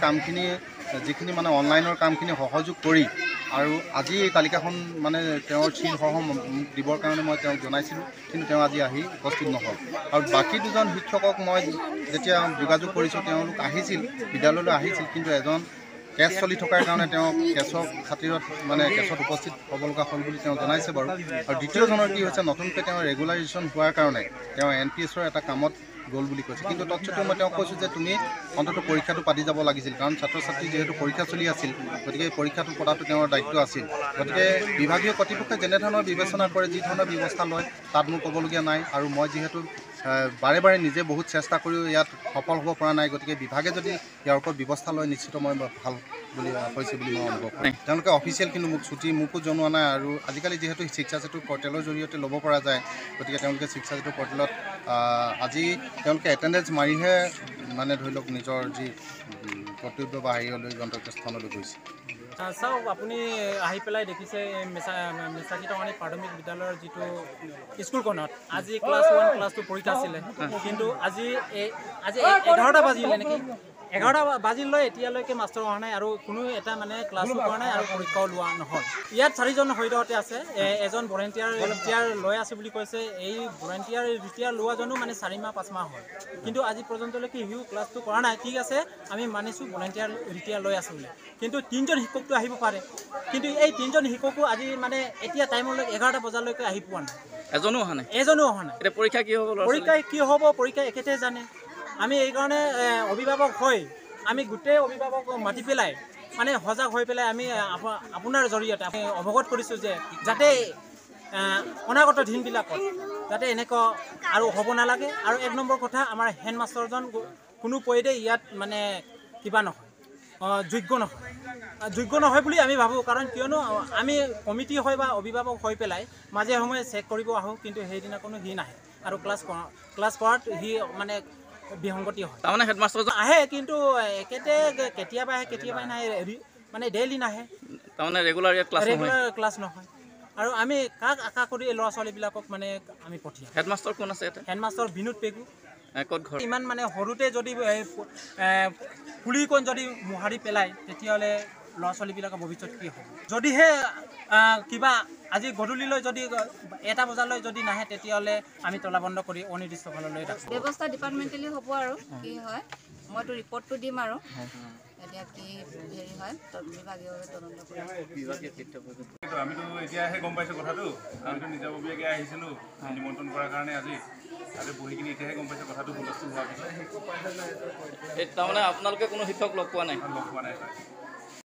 কামখিনি যিখিনি মানে অনলাইনৰ কামখিনি সহযোগ কৰি আৰু আজি এই তালিকাখন মানে তেওঁৰ চিনসহ মোক দিবৰ কাৰণে মই তেওঁক জনাইছিলোঁ, কিন্তু তেওঁ আজি আহি উপস্থিত নহ'ল। আৰু বাকী দুজন শিক্ষকক মই যেতিয়া যোগাযোগ কৰিছোঁ তেওঁলোক আহিছিল, বিদ্যালয়লৈ আহিছিল, কিন্তু এজন কেছ চলি থকাৰ কাৰণে তেওঁ কেছৰ খাতিৰত মানে কেছত উপস্থিত হ'ব লগা হ'ল বুলি তেওঁ জনাইছে বাৰু। আৰু দ্বিতীয়জনৰ কি হৈছে, নতুনকৈ তেওঁ ৰেগুলাৰাইজেশ্যন হোৱাৰ কাৰণে তেওঁ NPSৰ এটা কামত গ'ল বুলি কৈছে। কিন্তু তৎসত্ত্বেও মই তেওঁক কৈছোঁ যে তুমি অন্ততঃ পৰীক্ষাটো পাতি যাব লাগিছিল, কাৰণ ছাত্ৰ ছাত্ৰী যিহেতু পৰীক্ষা চলি আছিল, গতিকে পৰীক্ষাটো পতাটো তেওঁৰ দায়িত্ব আছিল। গতিকে বিভাগীয় কৰ্তৃপক্ষই যেনেধৰণৰ বিবেচনা কৰে, যি ধৰণৰ ব্যৱস্থা লয় তাত মোৰ ক'বলগীয়া নাই। আৰু মই যিহেতু বাৰে বাৰে নিজে বহুত চেষ্টা কৰিও ইয়াত সফল হ'ব পৰা নাই, গতিকে বিভাগে যদি ইয়াৰ ওপৰত ব্যৱস্থা লয় নিশ্চিত মই ভাল বুলি হৈছে বুলি মই অনুভৱ কৰোঁ। তেওঁলোকে অফিচিয়েল কিন্তু মোক ছুটি মোকো জনোৱা নাই। আৰু আজিকালি যিহেতু শিক্ষা সেতু পৰ্টেলৰ জৰিয়তে ল'ব পৰা যায়, গতিকে তেওঁলোকে শিক্ষা সেতু পৰ্টেলত আজি তেওঁলোকে এটেণ্ডেঞ্চ মাৰিহে মানে ধৰি লওক নিজৰ যি কৰ্তব্য বা হেৰিয়লৈ গন্তব্যস্থানলৈ গৈছে। চাওক, আপুনি আহি পেলাই দেখিছে মেচাকি টঙানী প্ৰাথমিক বিদ্যালয়ৰ যিটো স্কুলখনত আজি ক্লাছ 1 ক্লাছ 2 পৰীক্ষা আছিলে, কিন্তু আজি 11টা বাজিলে নেকি, 11টা বাজিলৈ এতিয়ালৈকে মাষ্টৰ অহা নাই আৰু কোনো এটা মানে ক্লাছো কৰা নাই আৰু পৰীক্ষাও লোৱা নহ'ল। ইয়াত 4জন সৈতে আছে, এজন ভলেণ্টিয়াৰ ৰিটায়াৰ লৈ আছে বুলি কৈছে। এই ভলেণ্টিয়াৰ ৰিটায়াৰ লোৱাজনো মানে 4 মাহ 5 মাহ হ'ল, কিন্তু আজি পৰ্যন্তলৈকে সিও ক্লাছটো কৰা নাই। ঠিক আছে, আমি মানিছোঁ ভলেণ্টিয়াৰ ৰিটায়াৰ লৈ আছে বুলি, কিন্তু 3জন শিক্ষকটো আহিব পাৰে, কিন্তু এই 3জন শিক্ষকো আজি মানে এতিয়া টাইমলৈ 11টা বজালৈকে আহি পোৱা নাই, এজনো অহা নাই। এতিয়া পৰীক্ষা কি হ'ব, পৰীক্ষা একেটাই জানে। আমি এইকাৰণে অভিভাৱক হয়, আমি গোটেই অভিভাৱক মাতি পেলাই মানে সজাগ হৈ পেলাই আমি আপোনাৰ জৰিয়তে আমি অৱগত কৰিছোঁ যে যাতে অনাগত দিনবিলাকত যাতে এনেকুৱা আৰু হ'ব নালাগে। আৰু 1 নম্বৰ কথা, আমাৰ হেডমাষ্টাৰজন কোনো পধ্যেই ইয়াত মানে কিবা নহয়, যোগ্য নহয় বুলি আমি ভাবোঁ। কাৰণ কিয়নো আমি কমিটি হয় বা অভিভাৱক হৈ পেলাই মাজে সময়ে চেক কৰিব আহোঁ, কিন্তু সেইদিনাখনো সি নাহে আৰু ক্লাছ কৰাত সি মানে বিসংগতি হয়। তাৰমানে হেডমাষ্টাৰজন আহে, কিন্তু কেতিয়াবা আহে কেতিয়াবা নাহে, মানে ডেইলি নাহে, তাৰমানে ৰেগুলাৰ ক্লাছ নহয়। আৰু আমি কাক আশা কৰি ল'ৰা ছোৱালীবিলাকক মানে আমি পঠিয়াম। হেডমাষ্টাৰ কোন আছে ইয়াতে? হেডমাষ্টাৰ বিনোদ পেগু। ক'ত ঘৰ? ইমান মানে সৰুতে যদি পুলিকণ যদি মোহাৰি পেলায়, তেতিয়াহ'লে ল'ৰা ছোৱালীবিলাকৰ ভৱিষ্যত কি হ'ব? যদিহে কিবা আজি গধূলিলৈ যদি 1টা বজালৈ যদি নাহে, তেতিয়াহ'লে আমি তলাবন্ধ কৰি অনিৰ্দিষ্ট কাললৈ ৰাখোঁ। ব্যৱস্থা ডিপাৰ্টমেণ্টেলি হ'ব আৰু কি হয় মইতো ৰিপৰ্টটো দিম আৰু এতিয়া কি হেৰি হয় বিভাগীয়ভাৱে তদন্ত কৰিম। আমিতো এতিয়াহে গম পাইছোঁ কথাটো, আমিতো নিজাববীয়াকৈ আহিছিলোঁ নিমন্ত্ৰণ কৰাৰ কাৰণে। আজি বহি কিনি এতিয়াহে গম পাইছোঁ কথাটো হুলস্থুল হোৱাৰ পিছত। তাৰমানে আপোনালোকে কোনো শিক্ষক লগ পোৱা নাই? লগ পোৱা নাই।